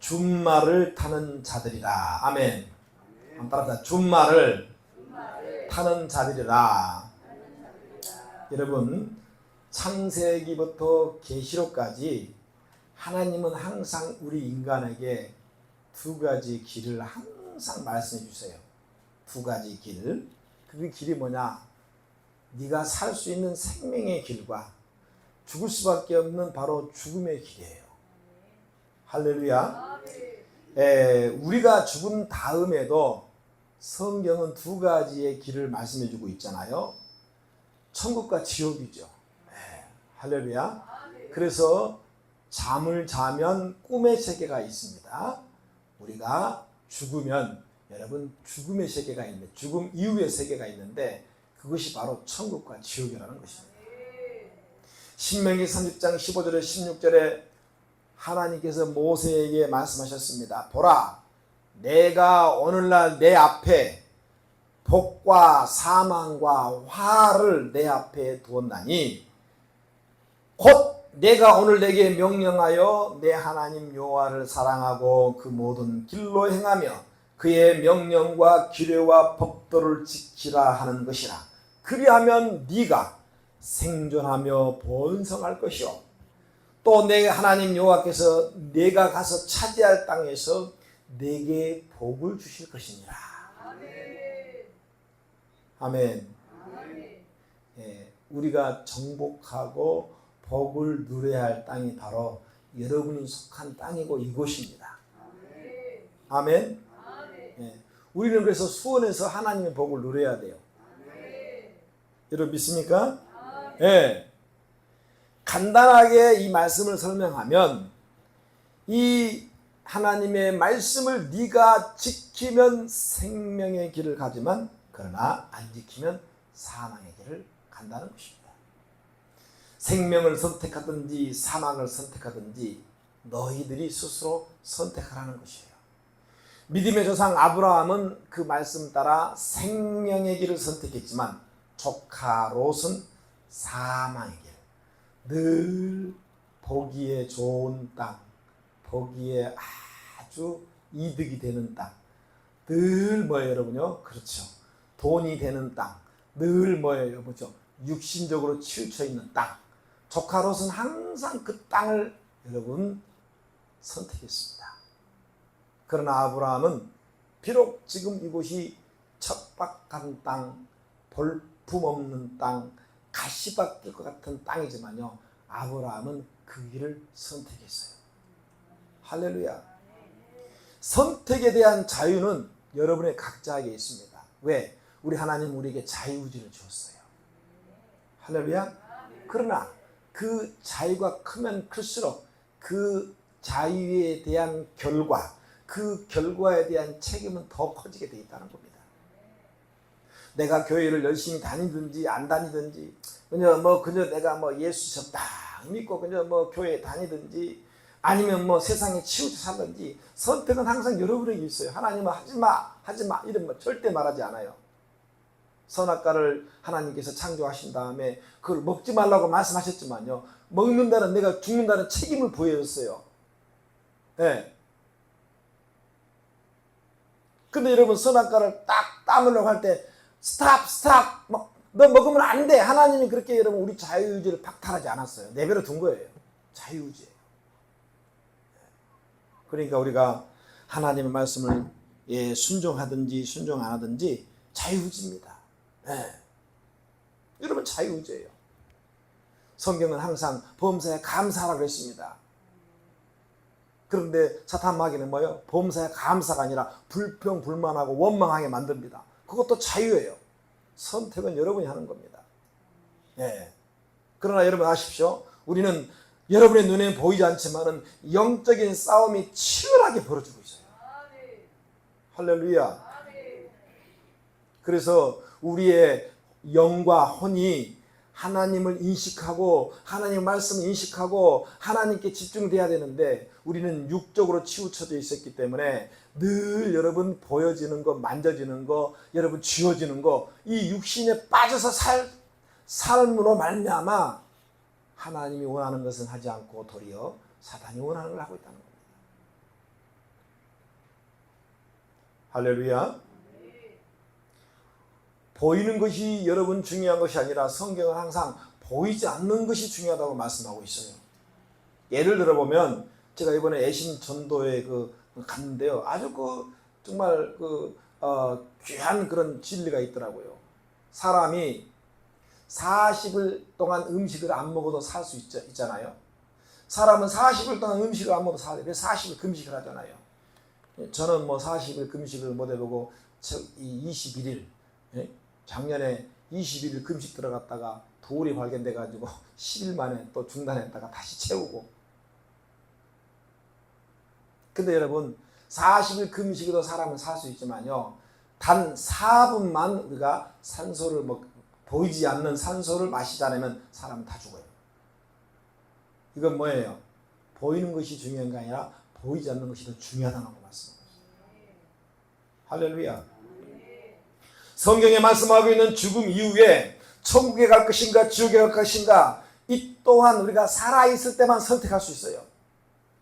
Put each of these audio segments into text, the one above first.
준말을 타는 자들이라. 아멘. 한번 따라합시다. 준말을 타는 자들이라. 여러분, 창세기부터 계시록까지 하나님은 항상 우리 인간에게 두 가지 길을 항상 말씀해 주세요. 두 가지 길. 그 길이 뭐냐? 네가 살 수 있는 생명의 길과 죽을 수밖에 없는 바로 죽음의 길이에요. 할렐루야. 우리가 죽은 다음에도 성경은 두 가지의 길을 말씀해 주고 있잖아요. 천국과 지옥이죠. 할렐루야. 그래서 잠을 자면 꿈의 세계가 있습니다. 우리가 죽으면 여러분 죽음의 세계가 있는데, 죽음 이후의 세계가 있는데 그것이 바로 천국과 지옥이라는 것입니다. 신명기 30장 15절에 16절에 하나님께서 모세에게 말씀하셨습니다. 보라, 내가 오늘날 내 앞에 복과 사망과 화를 내 앞에 두었나니 곧 내가 오늘 내게 명령하여 내 하나님 여호와를 사랑하고 그 모든 길로 행하며 그의 명령과 규례와 법도를 지키라 하는 것이라. 그리하면 네가 생존하며 번성할 것이요 또 내 하나님 여호와께서 내가 가서 차지할 땅에서 내게 복을 주실 것이니라. 아멘. 우리가 정복하고 복을 누려야 할 땅이 바로 여러분이 속한 땅이고 이곳입니다. 아멘. 우리는 그래서 수원에서 하나님의 복을 누려야 돼요. 여러분 믿습니까? 간단하게 이 말씀을 설명하면, 이 하나님의 말씀을 네가 지키면 생명의 길을 가지만 그러나 안 지키면 사망의 길을 간다는 것입니다. 생명을 선택하든지 사망을 선택하든지 너희들이 스스로 선택하라는 것이에요. 믿음의 조상 아브라함은 그 말씀 따라 생명의 길을 선택했지만 조카 롯은 사망의 길, 늘 보기에 좋은 땅, 보기에 아주 이득이 되는 땅, 늘 뭐예요 여러분요? 그렇죠. 돈이 되는 땅, 늘 뭐예요 여러분? 육신적으로 치우쳐 있는 땅. 조카 롯은 항상 그 땅을 여러분 선택했습니다. 그러나 아브라함은 비록 지금 이곳이 척박한 땅, 볼품없는 땅, 가시밭길 것 같은 땅이지만요, 아브라함은 그 길을 선택했어요. 할렐루야. 선택에 대한 자유는 여러분의 각자에게 있습니다. 왜? 우리 하나님 우리에게 자유의지를 주었어요. 할렐루야. 그러나 그 자유가 크면 클수록 그 자유에 대한 결과, 그 결과에 대한 책임은 더 커지게 되어 있다는 겁니다. 내가 교회를 열심히 다니든지 안 다니든지, 그저 내가 예수 좀 딱 믿고 그저 교회에 다니든지, 아니면 세상에 치우쳐 살든지, 선택은 항상 여러분에게 있어요. 하나님은 하지마 이런 절대 말하지 않아요. 선악과를 하나님께서 창조하신 다음에 그걸 먹지 말라고 말씀하셨지만요, 먹는다는, 내가 죽는다는 책임을 부여했어요. 근데 여러분, 선악과를 딱 따먹으려고 할 때 스탑 너 먹으면 안 돼. 하나님이 그렇게 여러분 우리 자유의지를 박탈하지 않았어요. 내버려 둔 거예요. 자유의지예요. 그러니까 우리가 하나님의 말씀을 순종하든지 순종 안 하든지 자유의지입니다. 여러분 자유의지예요. 성경은 항상 범사에 감사하라고 했습니다. 그런데 사탄 마귀는 뭐예요? 범사에 감사가 아니라 불평, 불만하고 원망하게 만듭니다. 그것도 자유예요. 선택은 여러분이 하는 겁니다. 그러나 여러분 아십시오. 우리는 여러분의 눈에 보이지 않지만은 영적인 싸움이 치열하게 벌어지고 있어요. 할렐루야. 그래서 우리의 영과 혼이 하나님을 인식하고 하나님의 말씀을 인식하고 하나님께 집중돼야 되는데, 우리는 육적으로 치우쳐져 있었기 때문에 늘 여러분 보여지는 거, 만져지는 거, 여러분 쥐어지는 거, 이 육신에 빠져서 삶으로 말미암아 하나님이 원하는 것은 하지 않고 도리어 사탄이 원하는 걸 하고 있다는 겁니다. 할렐루야. 보이는 것이 여러분 중요한 것이 아니라 성경은 항상 보이지 않는 것이 중요하다고 말씀하고 있어요. 예를 들어보면 제가 이번에 애신 전도에 갔는데요. 아주 정말 귀한 그런 진리가 있더라고요. 사람이 40일 동안 음식을 안 먹어도 살 수 있잖아요. 사람은 40일 동안 음식을 안 먹어도 살아요. 그래서 40일 금식을 하잖아요. 저는 40일 금식을 못 해보고 21일, 작년에 21일 금식 들어갔다가 돌이 발견돼 가지고 10일 만에 또 중단했다가 다시 채우고. 근데 여러분 40일 금식으로 사람은 살 수 있지만요, 단 4분만 우리가 산소를 보이지 않는 산소를 마시지 않으면 사람은 다 죽어요. 이건 뭐예요? 보이는 것이 중요한 게 아니라 보이지 않는 것이 더 중요하다는 말씀입니다. 할렐루야. 성경에 말씀하고 있는 죽음 이후에 천국에 갈 것인가 지옥에 갈 것인가, 이 또한 우리가 살아있을 때만 선택할 수 있어요.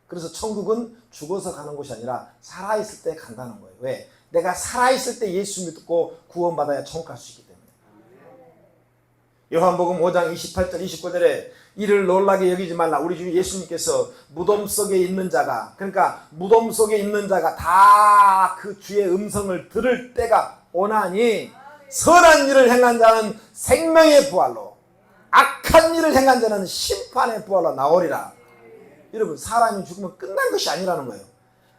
그래서 천국은 죽어서 가는 것이 아니라 살아있을 때 간다는 거예요. 왜? 내가 살아있을 때 예수 믿고 구원받아야 천국 갈 수 있기 때문에. 요한복음 5장 28절 29절에 이를 놀라게 여기지 말라. 우리 주 예수님께서 무덤 속에 있는 자가, 그러니까 무덤 속에 있는 자가 다 그 주의 음성을 들을 때가 오나니 선한 일을 행한 자는 생명의 부활로, 악한 일을 행한 자는 심판의 부활로 나오리라. 여러분, 사람이 죽으면 끝난 것이 아니라는 거예요.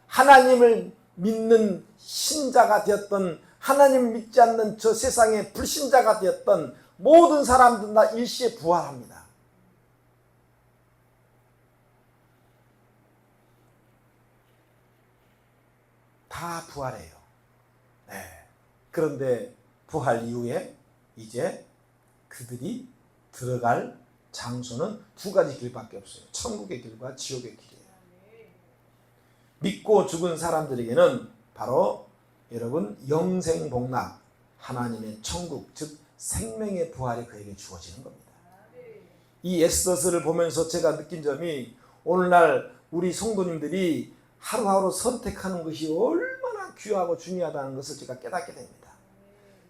하나님을 믿는 신자가 되었던, 하나님을 믿지 않는 저 세상의 불신자가 되었던 모든 사람들은 다 일시에 부활합니다. 다 부활해요. 네. 그런데 부활 이후에 이제 그들이 들어갈 장소는 두 가지 길밖에 없어요. 천국의 길과 지옥의 길이에요. 믿고 죽은 사람들에게는 바로 여러분 영생복락, 하나님의 천국, 즉 생명의 부활이 그에게 주어지는 겁니다. 이 에스더서를 보면서 제가 느낀 점이, 오늘날 우리 성도님들이 하루하루 선택하는 것이 얼마나 귀하고 중요하다는 것을 제가 깨닫게 됩니다.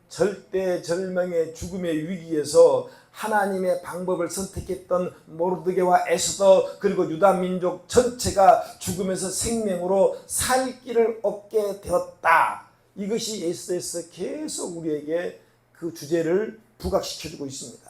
절대절명의 죽음의 위기에서 하나님의 방법을 선택했던 모르드게와 에스더, 그리고 유다 민족 전체가 죽음에서 생명으로 살 길을 얻게 되었다. 이것이 에스더에서 계속 우리에게 그 주제를 부각시켜주고 있습니다.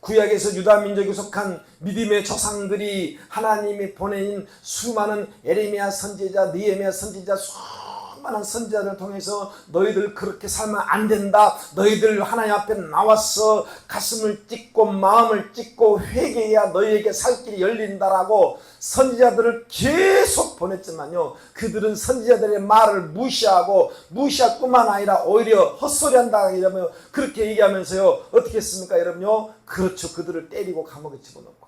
구약에서 유다 민족에 속한 믿음의 조상들이 하나님이 보내인 수많은 에레미야 선지자, 느헤미야 선지자, 수많은 선지자를 통해서 너희들 그렇게 살면 안 된다, 너희들 하나님 앞에 나와서 가슴을 찢고 마음을 찢고 회개해야 너희에게 살 길이 열린다라고 선지자들을 계속 보냈지만요, 그들은 선지자들의 말을 무시할 뿐만 아니라 오히려 헛소리한다 이러면 그렇게 얘기하면서요, 어떻게 했습니까 여러분요? 그렇죠, 그들을 때리고 감옥에 집어넣고.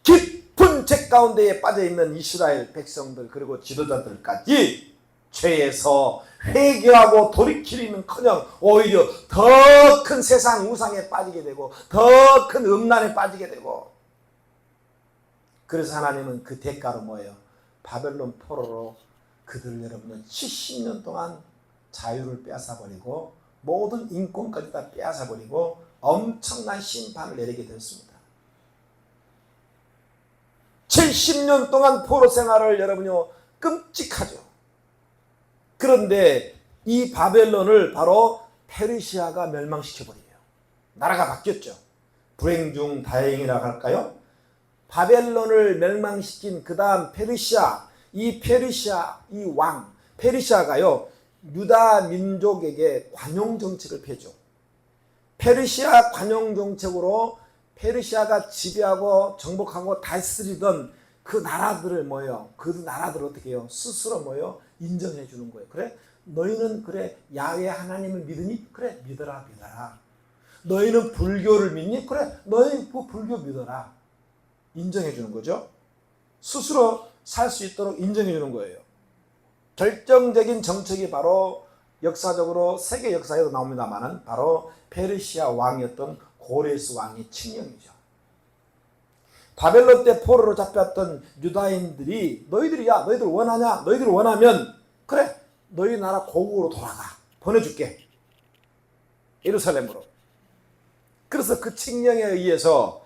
깊은 죄 가운데에 빠져있는 이스라엘 백성들, 그리고 지도자들까지 죄에서 회개하고 돌이키기는커녕 오히려 더 큰 세상 우상에 빠지게 되고 더 큰 음란에 빠지게 되고, 그래서 하나님은 그 대가로 뭐예요? 바벨론 포로로 그들을 여러분은 70년 동안 자유를 빼앗아버리고 모든 인권까지 다 빼앗아버리고 엄청난 심판을 내리게 되었습니다. 70년 동안 포로 생활을 여러분요, 끔찍하죠. 그런데 이 바벨론을 바로 페르시아가 멸망시켜버려요. 나라가 바뀌었죠. 불행 중 다행이라고 할까요? 바벨론을 멸망시킨 그 다음 페르시아, 이 왕 페르시아가요, 유다 민족에게 관용정책을 펴죠. 페르시아 관용정책으로 페르시아가 지배하고 정복하고 다스리던 그 나라들을 그 나라들을 어떻게 해요? 스스로 인정해 주는 거예요. 그래? 너희는 그래 야훼 하나님을 믿으니? 그래 믿어라. 너희는 불교를 믿니? 그래 너희 그 불교 믿어라. 인정해 주는 거죠. 스스로 살 수 있도록 인정해 주는 거예요. 결정적인 정책이 바로 역사적으로 세계 역사에도 나옵니다만 바로 페르시아 왕이었던 고레스 왕의 칙령이죠. 바벨론 때 포로로 잡혔던 유다인들이 너희들 원하냐? 너희들 원하면 그래 너희 나라 고국으로 돌아가 보내줄게 예루살렘으로. 그래서 그 칙령에 의해서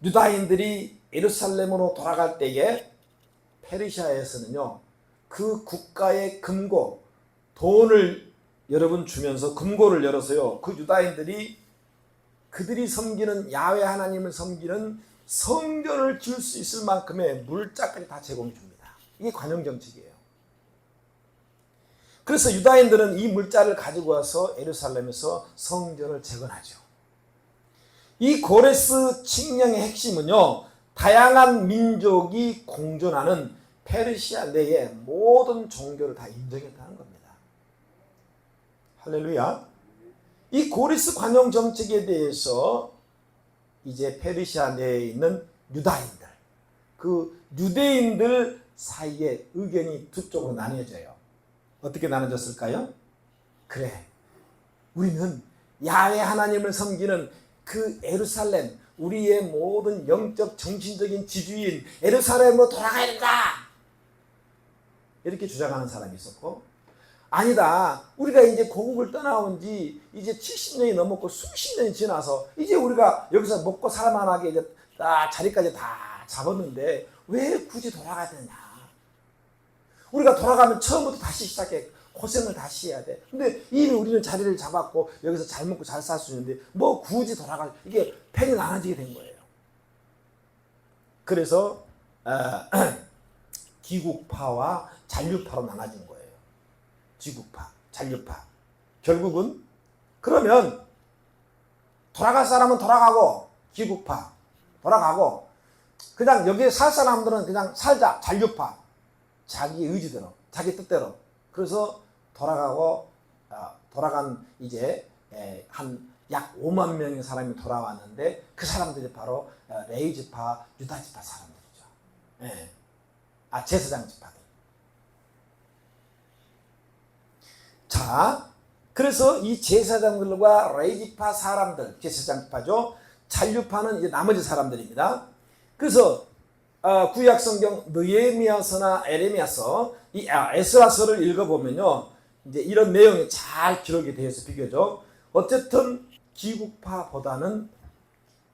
유다인들이 예루살렘으로 돌아갈 때에 페르시아에서는요 그 국가의 금고 돈을 여러분 주면서 금고를 열어서요 그 유다인들이 그들이 섬기는 야훼 하나님을 섬기는 성전을 지을 수 있을 만큼의 물자까지 다 제공해 줍니다. 이게 관용 정책이에요. 그래서 유다인들은 이 물자를 가지고 와서 예루살렘에서 성전을 재건하죠. 이 고레스 칙령의 핵심은요 다양한 민족이 공존하는 페르시아 내의 모든 종교를 다 인정했다는 겁니다. 할렐루야. 이 고레스 관용 정책에 대해서 이제 페르시아 내에 있는 유다인들, 그 유대인들 사이에 의견이 두 쪽으로 나뉘어져요. 어떻게 나눠졌을까요? 그래, 우리는 야훼 하나님을 섬기는 그 예루살렘, 우리의 모든 영적 정신적인 지주인 예루살렘으로 돌아가야 된다 이렇게 주장하는 사람이 있었고, 아니다 우리가 이제 고국을 떠나온 지 이제 70년이 넘었고 수십 년이 지나서 이제 우리가 여기서 먹고 살만하게 이제 자리까지 다 잡았는데 왜 굳이 돌아가야 되냐, 우리가 돌아가면 처음부터 다시 시작해 고생을 다시 해야 돼. 근데 이미 우리는 자리를 잡았고 여기서 잘 먹고 잘 살 수 있는데 뭐 굳이 돌아가, 이게 편이 나눠지게 된 거예요. 그래서 기국파와 잔류파로 나눠진 거예요. 지국파, 잔류파. 결국은 그러면 돌아갈 사람은 돌아가고 기국파 돌아가고 그냥 여기에 살 사람들은 그냥 살자, 잔류파. 자기 의지대로, 자기 뜻대로. 그래서 돌아간 이제 한 약 5만 명의 사람이 돌아왔는데 그 사람들이 바로 레위지파, 유다지파 사람들이죠. 제사장 지파들. 자, 그래서 이 제사장들과 레위지파 사람들, 제사장 지파죠. 잔류파는 이제 나머지 사람들입니다. 그래서 구약 성경 느헤미야서나 에레미야서, 이 에스라서를 읽어보면요, 이제 이런 내용이 잘 기록이 되어 있어 비교적. 어쨌든 기국파보다는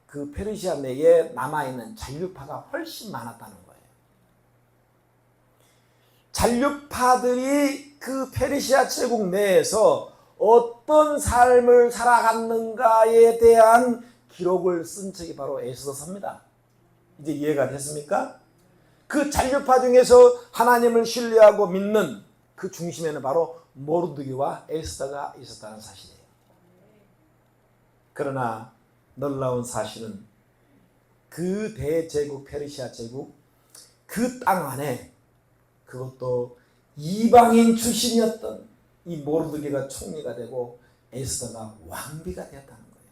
그 페르시아 내에 남아있는 잔류파가 훨씬 많았다는 거예요. 잔류파들이 그 페르시아 제국 내에서 어떤 삶을 살아갔는가에 대한 기록을 쓴 책이 바로 에스더서입니다. 이제 이해가 됐습니까? 그 잔류파 중에서 하나님을 신뢰하고 믿는 그 중심에는 바로 모르드게와 에스더가 있었다는 사실이에요. 그러나 놀라운 사실은 그 대제국 페르시아 제국 그 땅 안에 그것도 이방인 출신이었던 이 모르드게가 총리가 되고 에스더가 왕비가 되었다는 거예요.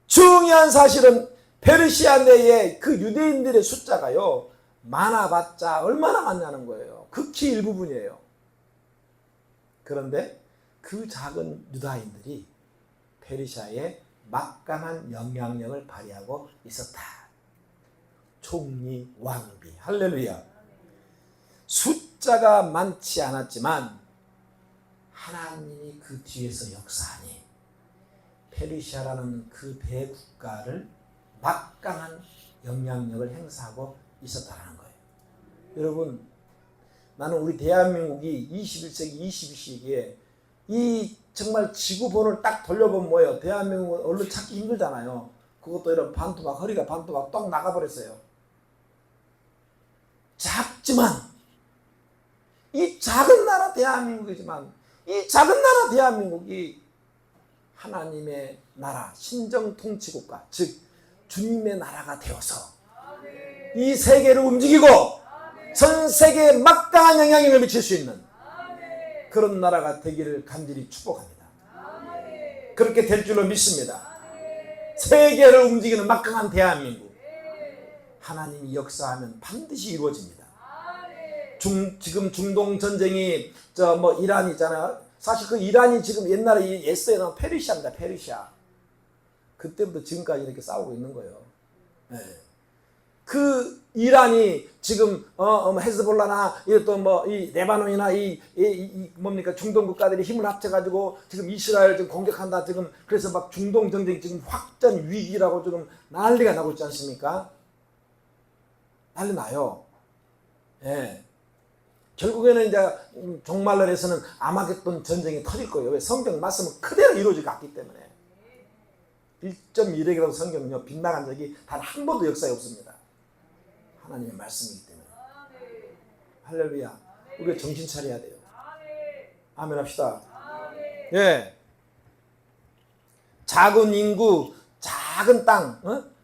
중요한 사실은 페르시아 내에 그 유대인들의 숫자가요 많아봤자 얼마나 많냐는 거예요. 극히 일부분이에요. 그런데 그 작은 유다인들이 페르시아에 막강한 영향력을 발휘하고 있었다. 총리, 왕비, 할렐루야. 숫자가 많지 않았지만 하나님이 그 뒤에서 역사하니 페르시아라는 그 대국가를 막강한 영향력을 행사하고 있었다는 거예요. 여러분, 나는 우리 대한민국이 21세기 22세기에 이 정말 지구본을 딱 돌려보면 뭐예요? 대한민국은 얼른 찾기 힘들잖아요. 그것도 이런 반토막, 허리가 반토막 떡 나가버렸어요. 작지만 이 작은 나라 대한민국이지만 이 작은 나라 대한민국이 하나님의 나라, 신정통치국가, 즉 주님의 나라가 되어서 이 세계를 움직이고 전 세계에 막강한 영향력을 미칠 수 있는 그런 나라가 되기를 간절히 축복합니다. 그렇게 될 줄로 믿습니다. 세계를 움직이는 막강한 대한민국, 하나님이 역사하면 반드시 이루어집니다. 지금 중동 전쟁이 이란 있잖아요. 사실 그 이란이 지금 옛날에 에스더에 나온 페르시아입니다. 페르시아. 그때부터 지금까지 이렇게 싸우고 있는 거예요. 예. 그 이란이 지금 헤즈볼라나 또이 레바논이나 이 뭡니까 중동 국가들이 힘을 합쳐가지고 지금 이스라엘 지금 공격한다 지금 그래서 막 중동 전쟁이 지금 확전 위기라고 지금 난리가 나고 있지 않습니까? 난리 나요. 예. 결국에는 이제 종말론에서는 아마겟돈 전쟁이 터질 거예요. 왜? 성경 말씀은 그대로 이루어질 것 같기 때문에. 1.1핵이라고 성경은요 빗나간 적이 단 한 번도 역사에 없습니다. 하나님의 말씀이기 때문에. 할렐루야. 우리가 정신 차려야 돼요. 아멘 합시다. 예. 작은 인구, 작은 땅,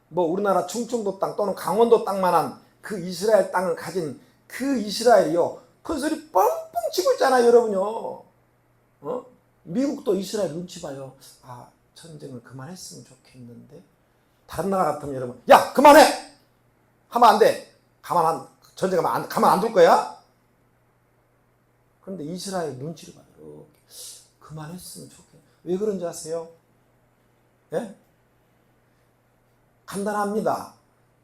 뭐 우리나라 충청도 땅 또는 강원도 땅만한 그 이스라엘 땅을 가진 그 이스라엘이요. 큰 소리 뻥뻥 치고 있잖아요, 여러분요. 미국도 이스라엘 눈치 봐요. 아, 전쟁을 그만했으면 좋겠는데. 다른 나라 같으면 여러분, 야, 그만해! 하면 안 돼. 전쟁 가만 안 둘 거야? 그런데 이스라엘 눈치를 봐요. 그만했으면 좋겠네. 왜 그런지 아세요? 예? 간단합니다.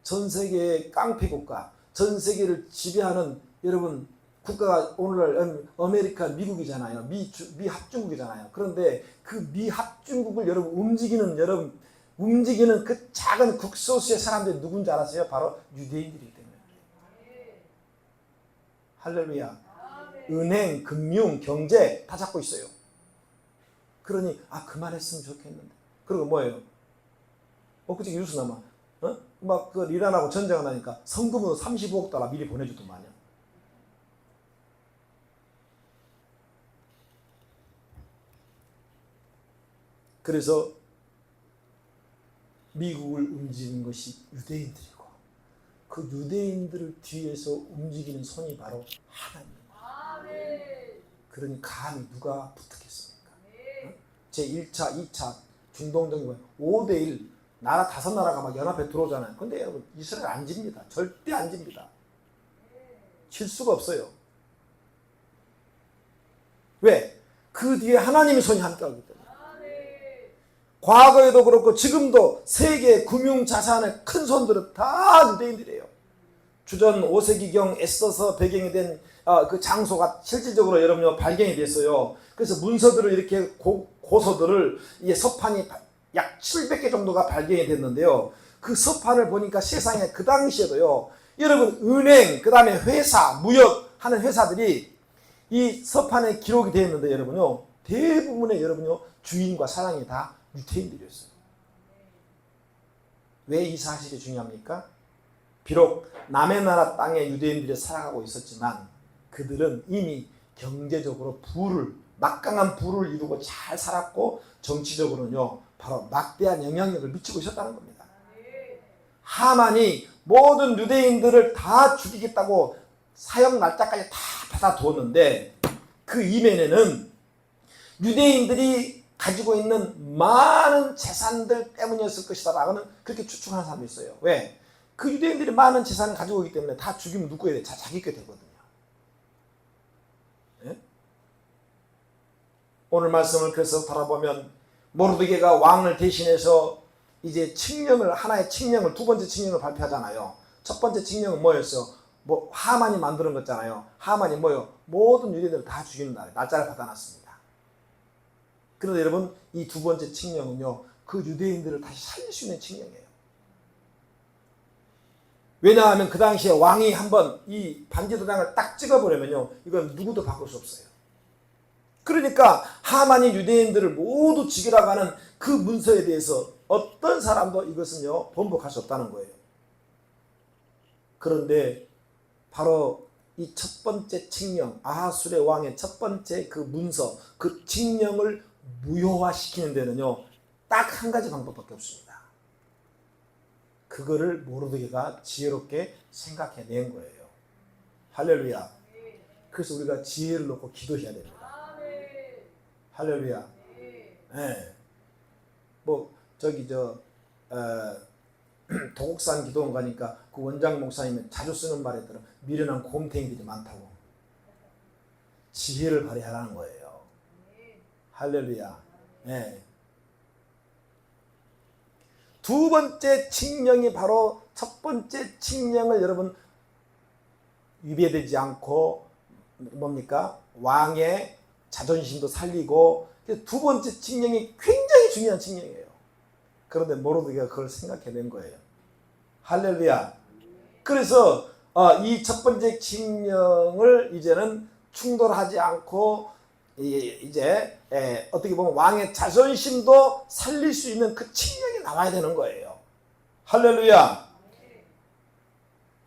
전 세계의 깡패 국가, 전 세계를 지배하는 여러분 국가가 오늘날 아메리카 미국이잖아요. 미 합중국이잖아요. 그런데 그 미 합중국을 움직이는 그 작은 국소수의 사람들이 누군지 알았어요? 바로 유대인들이기 때문에. 할렐루야. 은행, 금융, 경제 다 잡고 있어요. 그러니 그만했으면 좋겠는데. 그리고 뭐예요? 엊그제 뉴스 나마 막 그 이란하고 전쟁을 하니까 성금으로 35억 달러 미리 보내주더만요. 그래서 미국을 움직이는 것이 유대인들이고 그 유대인들을 뒤에서 움직이는 손이 바로 하나님입니다. 그러니 감히 누가 붙었겠습니까? 제1차, 2차 중동전쟁 5대1 나라 5나라가 막 연합에 들어오잖아요. 근데 여러분 이스라엘 안 집니다. 절대 안 집니다. 질 수가 없어요. 왜? 그 뒤에 하나님의 손이 함께하기 때문에. 과거에도 그렇고 지금도 세계 금융 자산의 큰 손들은 다 유대인들이에요. 주전 5세기경 애써서 배경이 된 그 장소가 실질적으로 여러분 발견이 됐어요. 그래서 문서들을 이렇게 고서들을 서판이 약 700개 정도가 발견이 됐는데요. 그 서판을 보니까 세상에 그 당시에도요. 여러분 은행 그 다음에 회사 무역하는 회사들이 이 서판에 기록이 되어 있는데 여러분요. 대부분의 여러분요 주인과 사장이 다 유대인들이었어요. 왜 이 사실이 중요합니까? 비록 남의 나라 땅에 유대인들이 살아가고 있었지만 그들은 이미 경제적으로 막강한 부를 이루고 잘 살았고 정치적으로는요 바로 막대한 영향력을 미치고 있었다는 겁니다. 하만이 모든 유대인들을 다 죽이겠다고 사형 날짜까지 다 받아두었는데 그 이면에는 유대인들이 가지고 있는 많은 재산들 때문이었을 것이다 라고는 그렇게 추측하는 사람도 있어요. 왜? 그 유대인들이 많은 재산을 가지고 있기 때문에 다 죽이면 누구에 대해 자기 게 되거든요. 예? 오늘 말씀을 그래서 바라보면 모르드게가 왕을 대신해서 이제 하나의 칙령을 두 번째 칙령을 발표하잖아요. 첫 번째 칙령은 뭐였어요? 하만이 만드는 거잖아요. 하만이 뭐요? 모든 유대인들을 다 죽이는 날짜를 받아놨습니다. 그런데 여러분 이 두 번째 칙령은요 그 유대인들을 다시 살릴 수 있는 칙령이에요. 왜냐하면 그 당시에 왕이 한번 이 반지도장을 딱 찍어버리면요 이건 누구도 바꿀 수 없어요. 그러니까 하만이 유대인들을 모두 죽이라고 하는 그 문서에 대해서 어떤 사람도 이것은요 번복할 수 없다는 거예요. 그런데 바로 이 첫 번째 칙령 아하술의 왕의 첫 번째 그 문서 그 칙령을 무효화시키는 데는요 딱 한 가지 방법밖에 없습니다. 그거를 모르드게가 지혜롭게 생각해낸 거예요. 할렐루야. 그래서 우리가 지혜를 놓고 기도해야 됩니다. 할렐루야. 네. 도곡산 기도원 가니까 그 원장 목사님이 자주 쓰는 말에 따라 미련한 곰탱이들이 많다고. 지혜를 발휘하라는 거예요. 할렐루야. 네. 두 번째 칙령이 바로 첫 번째 칙령을 여러분 위배되지 않고 뭡니까? 왕의 자존심도 살리고, 두 번째 칙령이 굉장히 중요한 칙령이에요. 그런데 모르드게가 그걸 생각해낸 거예요. 할렐루야. 그래서 이 첫 번째 칙령을 이제는 충돌하지 않고 이제 어떻게 보면 왕의 자존심도 살릴 수 있는 그 칙령이 나와야 되는 거예요. 할렐루야.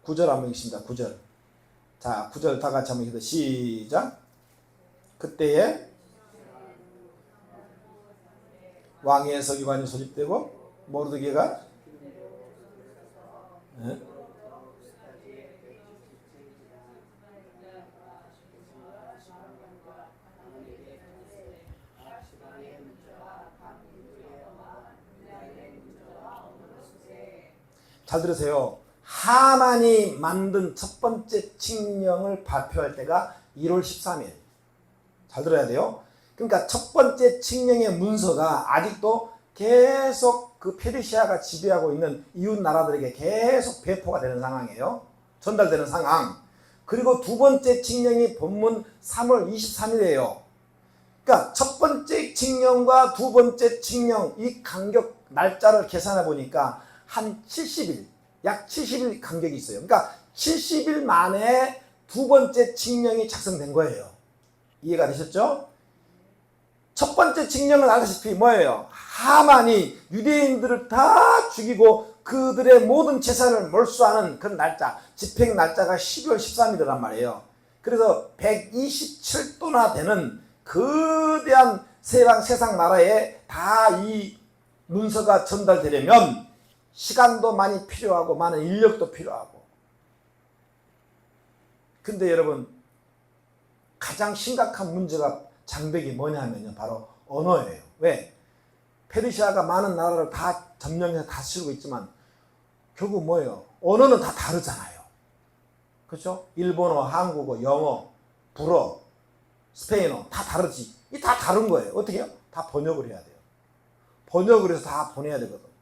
9절 한번 읽습니다. 9절. 자, 9절 다 같이 한번 읽어요. 시작. 그때에 왕의 서기관이 소집되고 모르드게가 잘 들으세요. 하만이 만든 첫 번째 칙령을 발표할 때가 1월 13일. 잘 들어야 돼요. 그러니까 첫 번째 칙령의 문서가 아직도 계속 그 페르시아가 지배하고 있는 이웃 나라들에게 계속 배포가 되는 상황이에요. 전달되는 상황. 그리고 두 번째 칙령이 본문 3월 23일이에요. 그러니까 첫 번째 칙령과 두 번째 칙령 이 간격 날짜를 계산해 보니까 한 70일, 약 70일 간격이 있어요. 그러니까 70일 만에 두 번째 칙령이 작성된 거예요. 이해가 되셨죠? 첫 번째 칙령은 알다시피 뭐예요? 하만이 유대인들을 다 죽이고 그들의 모든 재산을 몰수하는 그런 날짜, 집행 날짜가 12월 13일이란 말이에요. 그래서 127도나 되는 거대한 세상 나라에 다 이 문서가 전달되려면 시간도 많이 필요하고 많은 인력도 필요하고. 근데 여러분 가장 심각한 문제가 장벽이 뭐냐면요, 바로 언어예요. 왜? 페르시아가 많은 나라를 다 점령해서 다스리고 있지만 결국 뭐예요? 언어는 다 다르잖아요. 그렇죠? 일본어, 한국어, 영어, 불어, 스페인어 다 다르지. 이 다 다른 거예요. 어떻게 해요? 다 번역을 해야 돼요. 번역을 해서 다 보내야 되거든.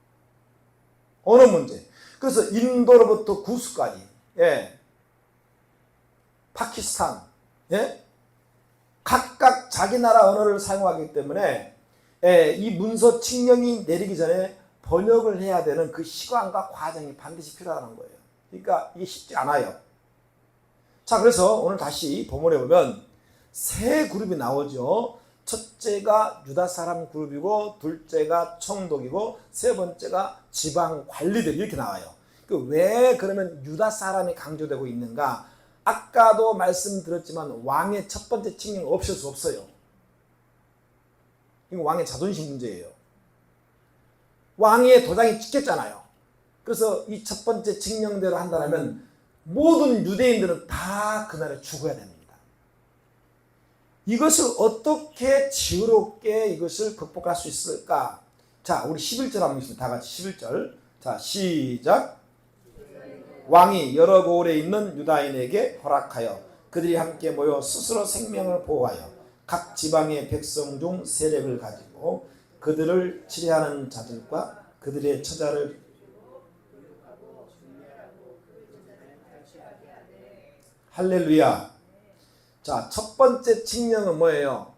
언어 문제. 그래서 인도로부터 구스까지, 파키스탄, 각각 자기 나라 언어를 사용하기 때문에 이 문서 칙령이 내리기 전에 번역을 해야 되는 그 시간과 과정이 반드시 필요하다는 거예요. 그러니까 이게 쉽지 않아요. 자, 그래서 오늘 다시 본문에 보면 세 그룹이 나오죠. 첫째가 유다 사람 그룹이고, 둘째가 총독이고, 세 번째가 지방 관리들, 이렇게 나와요. 왜 그러면 유다 사람이 강조되고 있는가? 아까도 말씀드렸지만 왕의 첫 번째 칙령 없을 수 없어요. 이거 왕의 자존심 문제예요. 왕의 도장이 찍혔잖아요. 그래서 이 첫 번째 칙령대로 한다면 모든 유대인들은 다 그날에 죽어야 됩니다. 이것을 어떻게 지혜롭게 이것을 극복할 수 있을까? 자, 우리 11절 한번 읽습니다. 다 같이 11절. 자, 시작. 왕이 여러 고을에 있는 유다인에게 허락하여 그들이 함께 모여 스스로 생명을 보호하여 각 지방의 백성 중 세력을 가지고 그들을 치레하는 자들과 그들의 처자를 할렐루야. 자, 첫 번째 칙령은 뭐예요?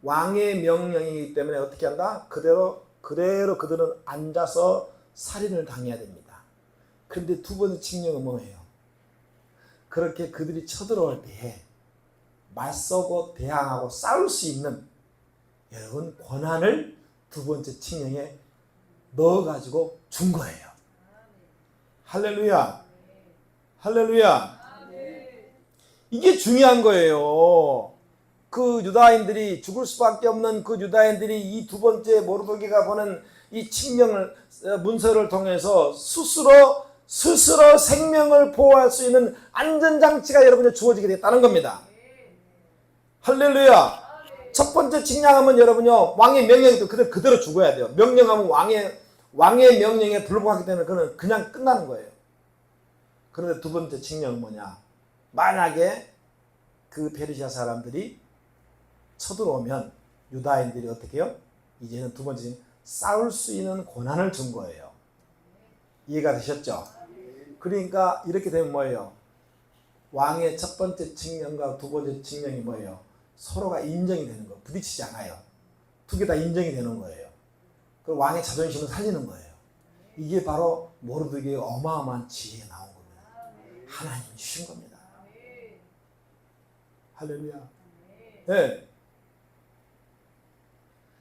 왕의 명령이기 때문에 어떻게 한다? 그대로 그들은 앉아서 살인을 당해야 됩니다. 그런데 두 번째 칙령은 뭐예요? 그렇게 그들이 쳐들어올 때에 맞서고 대항하고 싸울 수 있는 여러분 권한을 두 번째 칙령에 넣어가지고 준 거예요. 할렐루야. 할렐루야. 이게 중요한 거예요. 그 유다인들이 죽을 수밖에 없는 그 유다인들이 이 두 번째 모르드게가 보낸 이 칙령을 문서를 통해서 스스로 생명을 보호할 수 있는 안전장치가 여러분에 주어지게 됐다는 겁니다. 할렐루야. 첫 번째 칙령하면 여러분요, 왕의 명령도 그대로 죽어야 돼요. 명령하면 왕의 명령에 불복하기 때문에 그는 그냥 끝나는 거예요. 그런데 두 번째 칙령은 뭐냐? 만약에 그 페르시아 사람들이 쳐들어오면 유다인들이 어떻게 해요? 이제는 두 번째 싸울 수 있는 권한을 준 거예요. 이해가 되셨죠? 그러니까 이렇게 되면 뭐예요? 왕의 첫 번째 칙령과 두 번째 칙령이 뭐예요? 서로가 인정이 되는 거예요. 부딪히지 않아요. 두 개 다 인정이 되는 거예요. 그 왕의 자존심을 살리는 거예요. 이게 바로 모르드게의 어마어마한 지혜에 나온 겁니다. 하나님 주신 겁니다. 할렐루야. 네.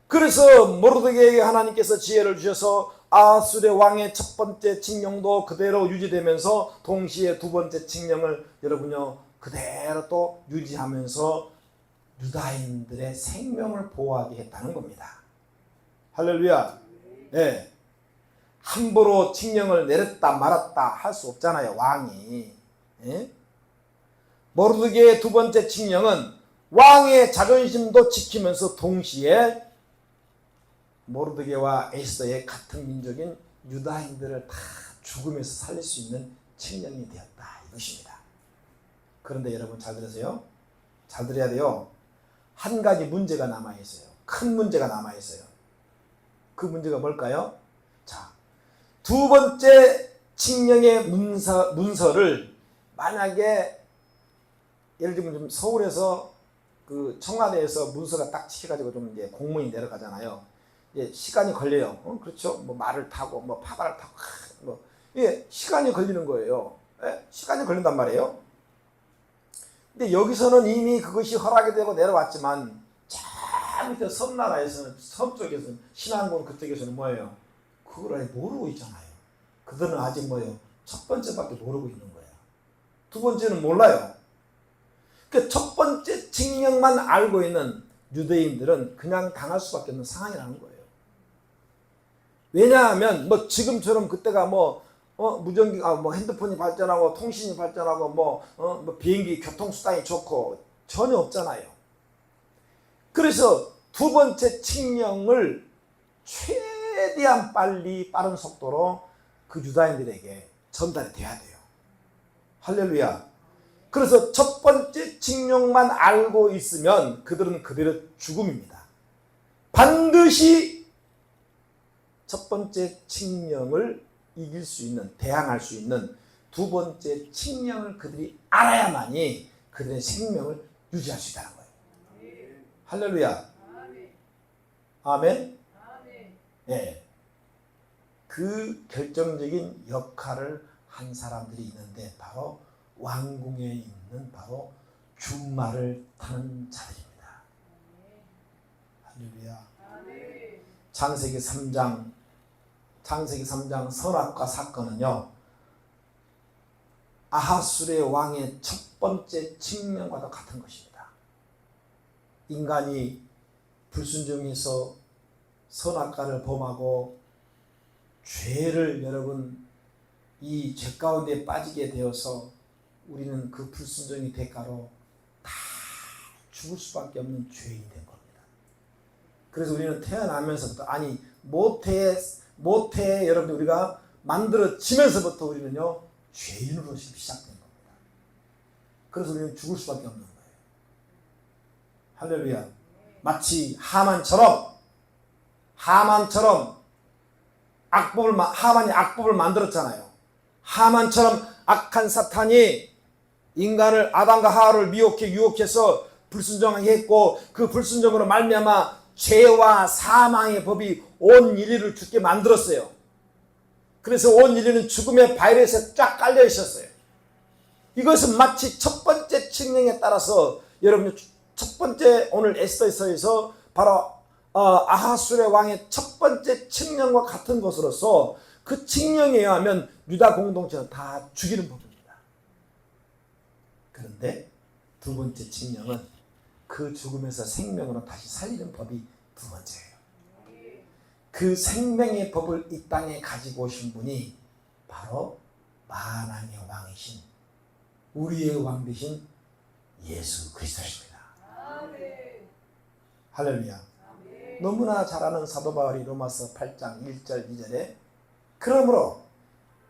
그래서 모르드게에게 하나님께서 지혜를 주셔서 아하수르의 왕의 첫 번째 칙령도 그대로 유지되면서 동시에 두 번째 칙령을 여러분요 그대로 또 유지하면서 유다인들의 생명을 보호하게 했다는 겁니다. 할렐루야. 네. 함부로 칙령을 내렸다 말았다 할 수 없잖아요, 왕이. 네? 모르드게의 두 번째 칙령은 왕의 자존심도 지키면서 동시에 모르드게와 에스더의 같은 민족인 유다인들을 다 죽음에서 살릴 수 있는 칙령이 되었다 이것입니다. 그런데 여러분 잘 들으세요. 잘 들어야 돼요. 한 가지 문제가 남아있어요. 큰 문제가 남아있어요. 그 문제가 뭘까요? 자, 두 번째 칙령의 문서를 만약에 예를 들면 좀 서울에서 그 청와대에서 문서가 딱 찍혀가지고 좀 이제 공문이 내려가잖아요. 예, 시간이 걸려요. 그렇죠? 뭐 말을 타고 뭐 파발을 타고 뭐 예, 시간이 걸리는 거예요. 예? 시간이 걸린단 말이에요. 근데 여기서는 이미 그것이 허락이 되고 내려왔지만 저 밑에 섬나라에서는 섬쪽에서는 신안군 그쪽에서는 뭐예요? 그걸 아예 모르고 있잖아요. 그들은 아직 뭐예요? 첫 번째밖에 모르고 있는 거예요. 두 번째는 몰라요. 그 첫 번째 칙령만 알고 있는 유대인들은 그냥 당할 수밖에 없는 상황이라는 거예요. 왜냐하면 뭐 지금처럼 그때가 무전기가 뭐 핸드폰이 발전하고 통신이 발전하고 뭐 비행기 교통수단이 좋고 전혀 없잖아요. 그래서 두 번째 칙령을 최대한 빨리 빠른 속도로 그 유다인들에게 전달이 돼야 돼요. 할렐루야. 그래서 첫 번째 칙령만 알고 있으면 그들은 그대로 죽음입니다. 반드시 첫 번째 칙령을 이길 수 있는, 대항할 수 있는 두 번째 칙령을 그들이 알아야만이 그들의 생명을 유지할 수 있다는 거예요. 할렐루야. 아멘. 네. 그 결정적인 역할을 한 사람들이 있는데 바로 왕궁에 있는 바로 준말을 타는 자들입니다. 할렐루야. 창세기 3장 선악과 사건은요 아하수르의 왕의 첫 번째 칙령과도 같은 것입니다. 인간이 불순종해서 선악과를 범하고 죄를 여러분 이 죄 가운데 빠지게 되어서 우리는 그 불순종의 대가로 다 죽을 수밖에 없는 죄인이 된 겁니다. 그래서 우리는 태어나면서부터 아니 모태에 여러분들 우리가 만들어지면서부터 우리는요 죄인으로 시작된 겁니다. 그래서 우리는 죽을 수밖에 없는 거예요. 할렐루야. 마치 하만처럼 하만이 악법을 만들었잖아요. 하만처럼 악한 사탄이 인간을 아담과 하와를 유혹해서 불순종하게 했고 그 불순종으로 말미암아 죄와 사망의 법이 온 인류를 죽게 만들었어요. 그래서 온 인류는 죽음의 바이러스에 쫙 깔려 있었어요. 이것은 마치 첫 번째 칙령에 따라서 여러분 첫 번째 오늘 에스더서에서 바로 아하수르의 왕의 첫 번째 칙령과 같은 것으로서 그 칙령에 의하면 유다 공동체는 다 죽이는 법입니다. 그런데 두 번째 칙령은 그 죽음에서 생명으로 다시 살리는 법이 두 번째예요. 그 생명의 법을 이 땅에 가지고 오신 분이 바로 만왕의 왕이신 우리의 왕 되신 예수 그리스도입니다. 할렐루야. 너무나 잘 아는 사도 바울이 로마서 8장 1절 2절에 그러므로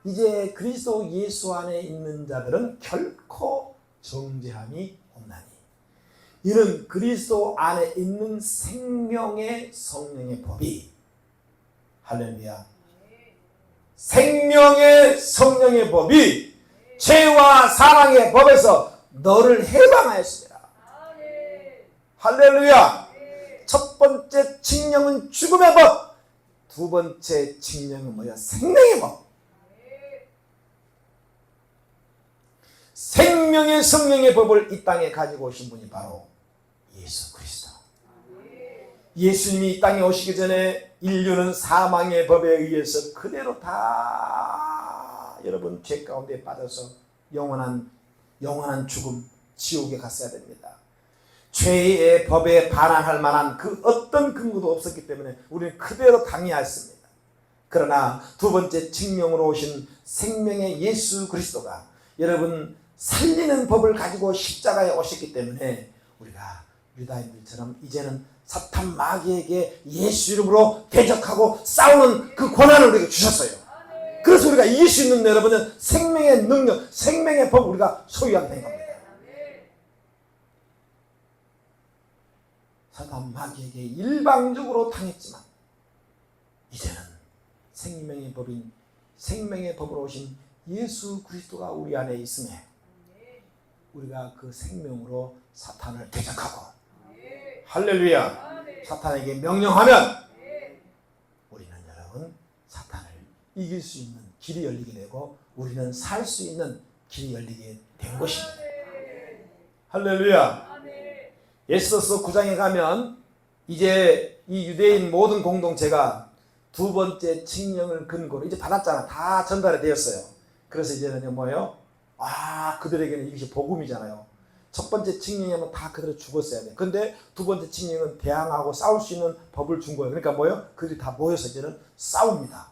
이제 그리스도 예수 안에 있는 자들은 결코 정죄함이 없나니 이는 그리스도 안에 있는 생명의 성령의 법이 할렐루야 생명의 성령의 법이 죄와 사망의 법에서 너를 해방하였습니다. 할렐루야. 첫 번째 칙령은 죽음의 법, 두 번째 칙령은 뭐야? 생명의 법. 생명의 성령의 법을 이 땅에 가지고 오신 분이 바로 예수 그리스도. 예수님이 이 땅에 오시기 전에 인류는 사망의 법에 의해서 그대로 다 여러분 죄 가운데 빠져서 영원한 죽음, 지옥에 갔어야 됩니다. 죄의 법에 반항할 만한 그 어떤 근거도 없었기 때문에 우리는 그대로 당해했습니다. 그러나 두 번째 칙령으로 오신 생명의 예수 그리스도가 여러분 살리는 법을 가지고 십자가에 오셨기 때문에 우리가 유다인들처럼 이제는 사탄 마귀에게 예수 이름으로 대적하고 싸우는 그 권한을 우리에게 주셨어요. 그래서 우리가 이길 수 있는 여러분은 생명의 능력, 생명의 법을 우리가 소유하게 된 겁니다. 사탄 마귀에게 일방적으로 당했지만 이제는 생명의 법인 생명의 법으로 오신 예수 그리스도가 우리 안에 있음에 우리가 그 생명으로 사탄을 대적하고 할렐루야 사탄에게 명령하면 우리는 여러분 사탄을 이길 수 있는 길이 열리게 되고 우리는 살 수 있는 길이 열리게 된 것입니다. 할렐루야. 에스더서 9장에 가면 이제 이 유대인 모든 공동체가 두 번째 칙령을 근거로 이제 받았잖아. 다 전달이 되었어요. 그래서 이제는 뭐예요? 그들에게는 이것이 복음이잖아요. 첫 번째 칙령이면 다 그대로 죽었어야 돼. 근데 두 번째 칙령은 대항하고 싸울 수 있는 법을 준 거예요. 그러니까 뭐예요? 그들이 다 모여서 이제는 싸웁니다.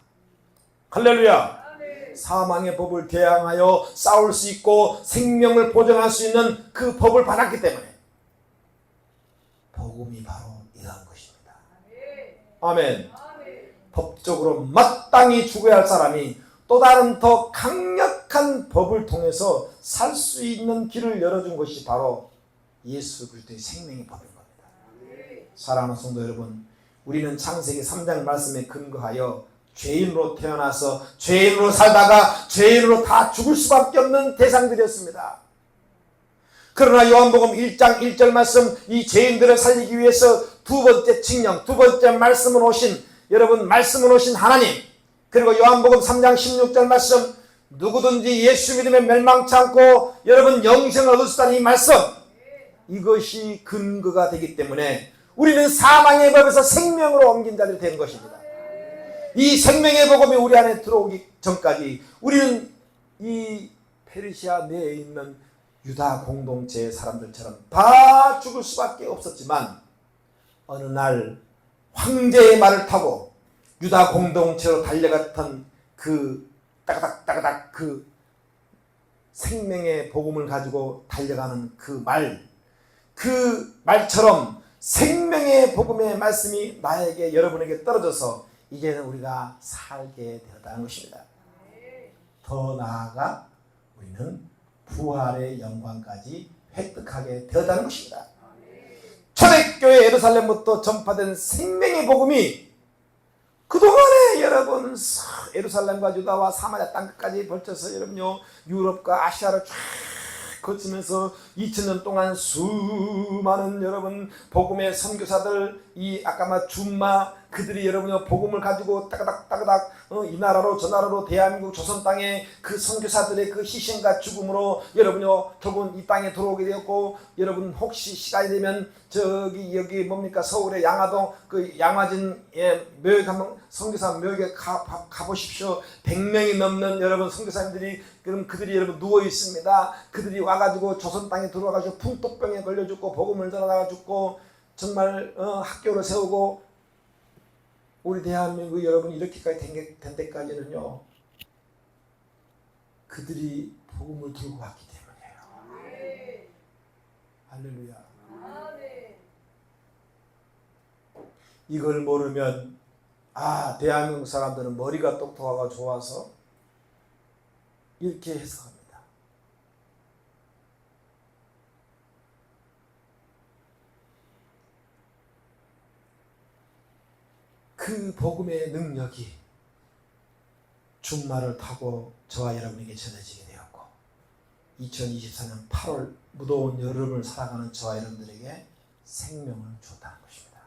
할렐루야. 사망의 법을 대항하여 싸울 수 있고 생명을 보존할 수 있는 그 법을 받았기 때문에 복음이 바로 이러한 것입니다. 아멘. 법적으로 마땅히 죽어야 할 사람이 또 다른 더 강력한 법을 통해서 살 수 있는 길을 열어준 것이 바로 예수 그리스도의 생명의 법인 겁니다. 사랑하는 성도 여러분, 우리는 창세기 3장 말씀에 근거하여 죄인으로 태어나서 죄인으로 살다가 죄인으로 다 죽을 수밖에 없는 대상들이었습니다. 그러나 요한복음 1장 1절 말씀, 이 죄인들을 살리기 위해서 두 번째 칙령, 두 번째 말씀을 오신 여러분 말씀을 오신 하나님, 그리고 요한복음 3장 16절 말씀, 누구든지 예수 믿으면 멸망치 않고 여러분 영생을 얻을 수 있다는 이 말씀, 이것이 근거가 되기 때문에 우리는 사망의 법에서 생명으로 옮긴 자들이 된 것입니다. 이 생명의 복음이 우리 안에 들어오기 전까지 우리는 이 페르시아 내에 있는 유다 공동체의 사람들처럼 다 죽을 수밖에 없었지만 어느 날 황제의 말을 타고 유다 공동체로 달려갔던 그 따가닥 그 생명의 복음을 가지고 달려가는 그 말처럼 생명의 복음의 말씀이 나에게 여러분에게 떨어져서 이제는 우리가 살게 되었다는 것입니다. 더 나아가 우리는 부활의 영광까지 획득하게 되었다는 것입니다. 초대교회 예루살렘부터 전파된 생명의 복음이 그동안에 여러분 예루살렘과 유다와 사마리아 땅끝까지 걸쳐서 여러분요 유럽과 아시아를 쫙 거치면서 2000년 동안 수많은 여러분 복음의 선교사들 이 아까 말 줌마 그들이 여러분요 복음을 가지고 따가닥 이 나라로 저 나라로 대한민국 조선 땅에 그 선교사들의 그 희생과 죽음으로 여러분요 결국은 이 땅에 들어오게 되었고 여러분 혹시 시간이 되면 여기 뭡니까 서울의 양화동 그 양화진의 묘역에 한번 선교사 묘역에 가보십시오. 100명이 넘는 여러분 선교사님들이 그럼 그들이 여러분 누워 있습니다. 그들이 와가지고 조선 땅에 들어와가지고 풍토병에 걸려 죽고 복음을 전하다가 죽고 정말 학교를 세우고 우리 대한민국 여러분 이렇게까지 된 데까지는요 그들이 복음을 들고 왔기 때문이에요. 할렐루야. 이걸 모르면 대한민국 사람들은 머리가 똑똑하고 좋아서 이렇게 해석합니다. 그 복음의 능력이 준말을 타고 저와 여러분에게 전해지게 되었고 2024년 8월 무더운 여름을 살아가는 저와 여러분들에게 생명을 줬다는 것입니다.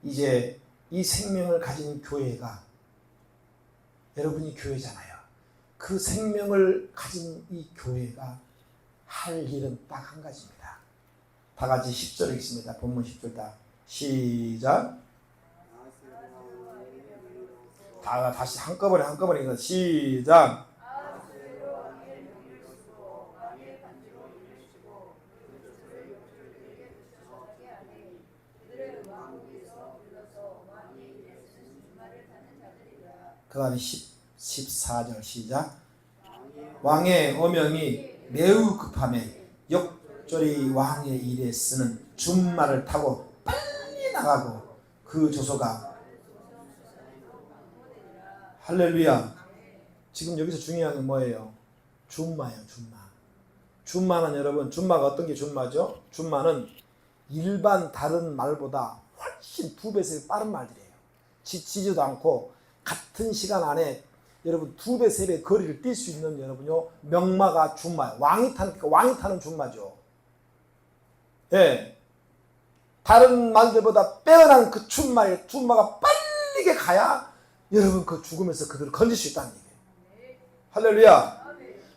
이제 이 생명을 가진 교회가 여러분이 교회잖아요. 그 생명을 가진 이 교회가 할 일은 딱 한 가지입니다. 다 같이 10절 읽습니다. 본문 10절 다 시작. 다 다시 한꺼번에 읽어. 시작. 그 다음에 14절 시작. 왕의 어명이 매우 급함에 역절이 왕의 일에 쓰는 준말을 타고 빨리 나가고 그 조서가 할렐루야. 지금 여기서 중요한 건 뭐예요? 준마예요. 준마는 여러분, 준마가 어떤 게 준마죠? 준마는 일반 다른 말보다 훨씬 2배, 3배 빠른 말들이에요. 지치지도 않고 같은 시간 안에 여러분 2배, 3배 거리를 뛸 수 있는 여러분요 명마가 준마예요. 왕이 타는 준마죠. 예. 다른 말들보다 빼어난 그 준마가 빨리게 가야 여러분 그 죽음에서 그들을 건질 수 있다는 얘기예요. 할렐루야.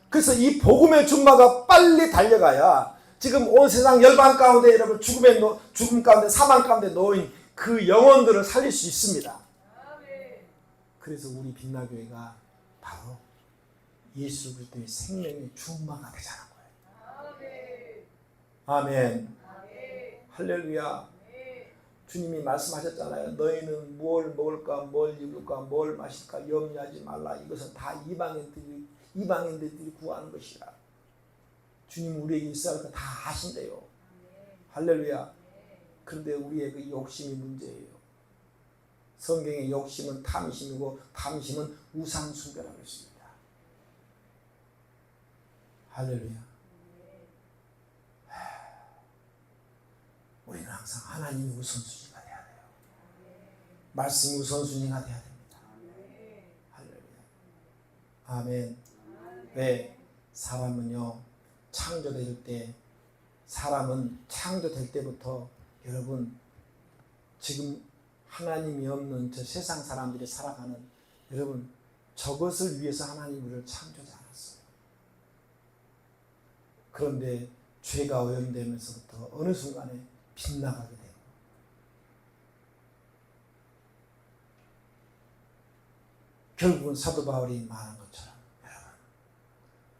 그래서 이 복음의 준마가 빨리 달려가야 지금 온 세상 열방 가운데 여러분 죽음 가운데 사망 가운데 놓인 그 영혼들을 살릴 수 있습니다. 그래서 우리 빛나교회가 바로 예수 그리스도의 생명의 준마가 되자는 거예요. 아멘. 할렐루야. 주님이 말씀하셨잖아요. 너희는 뭘 먹을까, 뭘 입을까, 뭘 마실까 염려하지 말라. 이것은 다 이방인들이 구하는 것이라. 주님 우리에게 있어야 할 거 다 아신대요. 할렐루야. 그런데 우리의 그 욕심이 문제예요. 성경의 욕심은 탐심이고 탐심은 우상 숭배라고 했습니다. 할렐루야. 우리는 항상 하나님이 우선순위가 돼야 돼요. 말씀이 우선순위가 돼야 됩니다. 할렐루야. 아멘. 왜? 사람은요 창조될 때 사람은 창조될 때부터 여러분 지금 하나님이 없는 저 세상 사람들이 살아가는 여러분 저것을 위해서 하나님이 우리를 창조하지 않았어요. 그런데 죄가 오염되면서부터 어느 순간에 빗나가게 되고 결국은 사도 바울이 말한 것처럼 여러분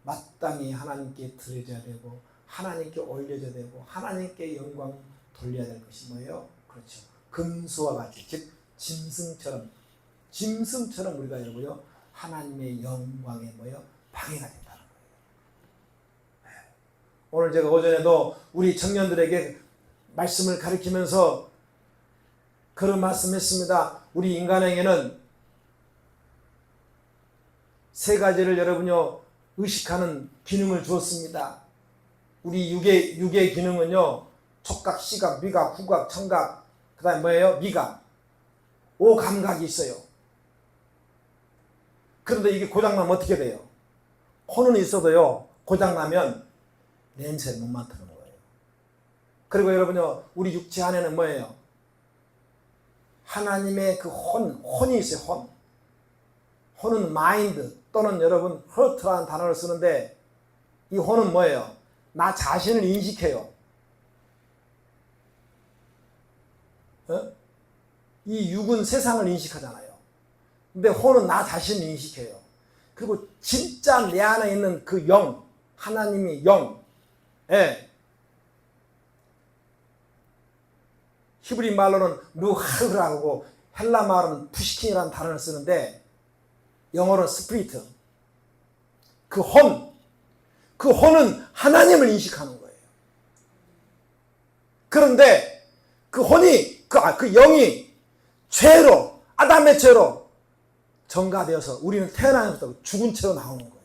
마땅히 하나님께 드려져야 되고 하나님께 올려져야 되고 하나님께 영광 돌려야 될 것이 뭐예요? 그렇죠. 금수와 같이 즉 짐승처럼 우리가 여러분요 하나님의 영광에 뭐예요? 방해가 된다는 거예요. 오늘 제가 오전에도 우리 청년들에게 말씀을 가르치면서 그런 말씀했습니다. 우리 인간에게는 세 가지를 여러분요 의식하는 기능을 주었습니다. 우리 육의 기능은요 촉각, 시각, 미각, 후각, 청각, 그 다음에 뭐예요? 미각. 5감각이 있어요. 그런데 이게 고장나면 어떻게 돼요? 혼은 있어도요 고장나면 냄새를 못 맡는 거예요. 그리고 여러분요 우리 육체 안에는 뭐예요? 하나님의 그 혼이 있어요. 혼은 마인드 또는 여러분 허트라는 단어를 쓰는데 이 혼은 뭐예요? 나 자신을 인식해요. 이 육은 세상을 인식하잖아요. 근데 혼은 나 자신을 인식해요. 그리고 진짜 내 안에 있는 그 영, 하나님이 영, 히브리 말로는 루하르라고 헬라 말로는 푸시킨이라는 단어를 쓰는데 영어로는 스피리트. 그 혼은 하나님을 인식하는 거예요. 그런데 그 혼이 그 영이 죄로 아담의 죄로 전가되어서 우리는 태어나면서 죽은 채로 나오는 거예요.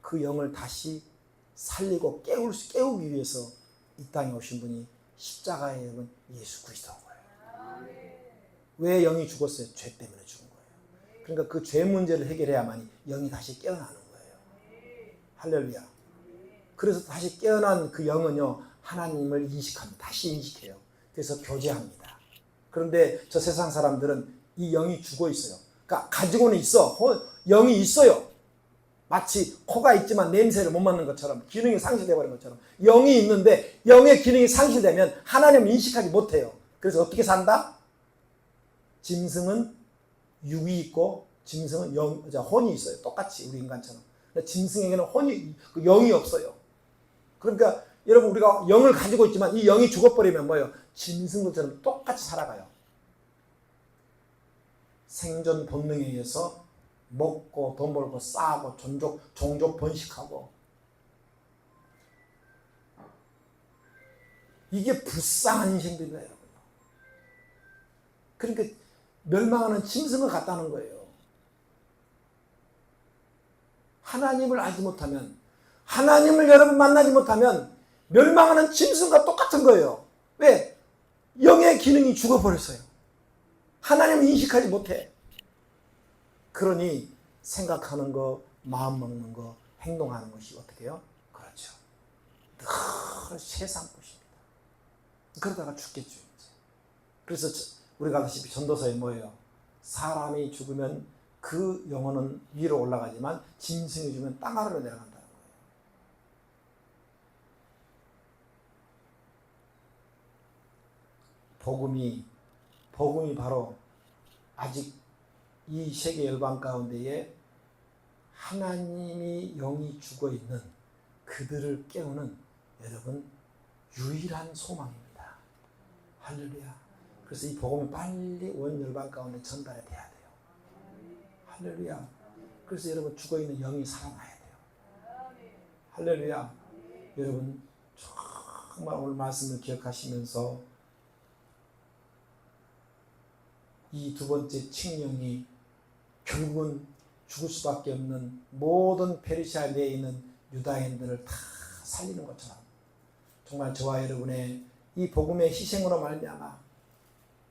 그 영을 다시 살리고 깨우기 위해서 이 땅에 오신 분이 십자가에 있는 예수 그리스도인 거예요. 왜 영이 죽었어요? 죄 때문에 죽은 거예요. 그러니까 그 죄 문제를 해결해야만이 영이 다시 깨어나는 거예요. 할렐루야. 그래서 다시 깨어난 그 영은요, 하나님을 인식합니다. 다시 인식해요. 그래서 교제합니다. 그런데 저 세상 사람들은 이 영이 죽어 있어요. 그러니까 가지고는 있어. 영이 있어요. 마치 코가 있지만 냄새를 못 맡는 것처럼, 기능이 상실되어 버린 것처럼 영이 있는데 영의 기능이 상실되면 하나님을 인식하지 못해요. 그래서 어떻게 산다? 짐승은 육이 있고 짐승은 혼이 있어요. 똑같이 우리 인간처럼. 근데 짐승에게는 영이 없어요. 그러니까 여러분, 우리가 영을 가지고 있지만 이 영이 죽어버리면 뭐예요? 짐승들처럼 똑같이 살아가요. 생존 본능에 의해서 먹고 돈 벌고 싸고 종족 번식하고, 이게 불쌍한 인생들이다 여러분. 그러니까 멸망하는 짐승과 같다는 거예요. 하나님을 알지 못하면, 하나님을 여러분 만나지 못하면 멸망하는 짐승과 똑같은 거예요. 왜? 영의 기능이 죽어버렸어요. 하나님을 인식하지 못해. 그러니 생각하는 거, 마음 먹는 거, 행동하는 것이 어떻게 해요? 그렇죠. 늘 세상 것입니다. 그러다가 죽겠죠. 이제. 그래서 우리가 알다시피 전도서에 뭐예요? 사람이 죽으면 그 영혼은 위로 올라가지만 짐승이 죽으면 땅 아래로 내려간다는 거예요. 복음이 바로 아직 이 세계 열방 가운데에 하나님이 영이 죽어있는 그들을 깨우는 여러분 유일한 소망입니다. 할렐루야. 그래서 이 복음이 빨리 온 열방 가운데 전달이 돼야 돼요. 할렐루야. 그래서 여러분 죽어있는 영이 살아나야 돼요. 할렐루야. 여러분 정말 오늘 말씀을 기억하시면서 이 두 번째 칙령이 결국은 죽을 수밖에 없는 모든 페르시아 내에 있는 유다인들을 다 살리는 것처럼, 정말 저와 여러분의 이 복음의 희생으로 말미암아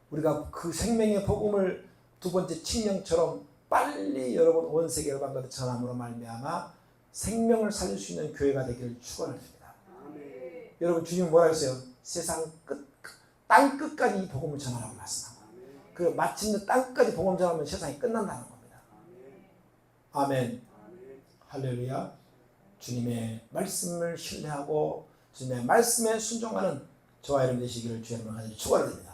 우리가 그 생명의 복음을 두 번째 칙령처럼 빨리 여러분 온 세계 열방까지 전함으로 말미암아 생명을 살릴 수 있는 교회가 되기를 축원합니다. 여러분, 주님은 뭐라 했어요? 세상 끝, 땅 끝까지 이 복음을 전하라고 말씀합니다. 그 마침내 땅까지 복음 전하면 세상이 끝난다는 겁니다. 아멘. 할렐루야. 주님의 말씀을 신뢰하고 주님의 말씀에 순종하는 저와 여러분 되시기를 주의 이름으로 축원드립니다.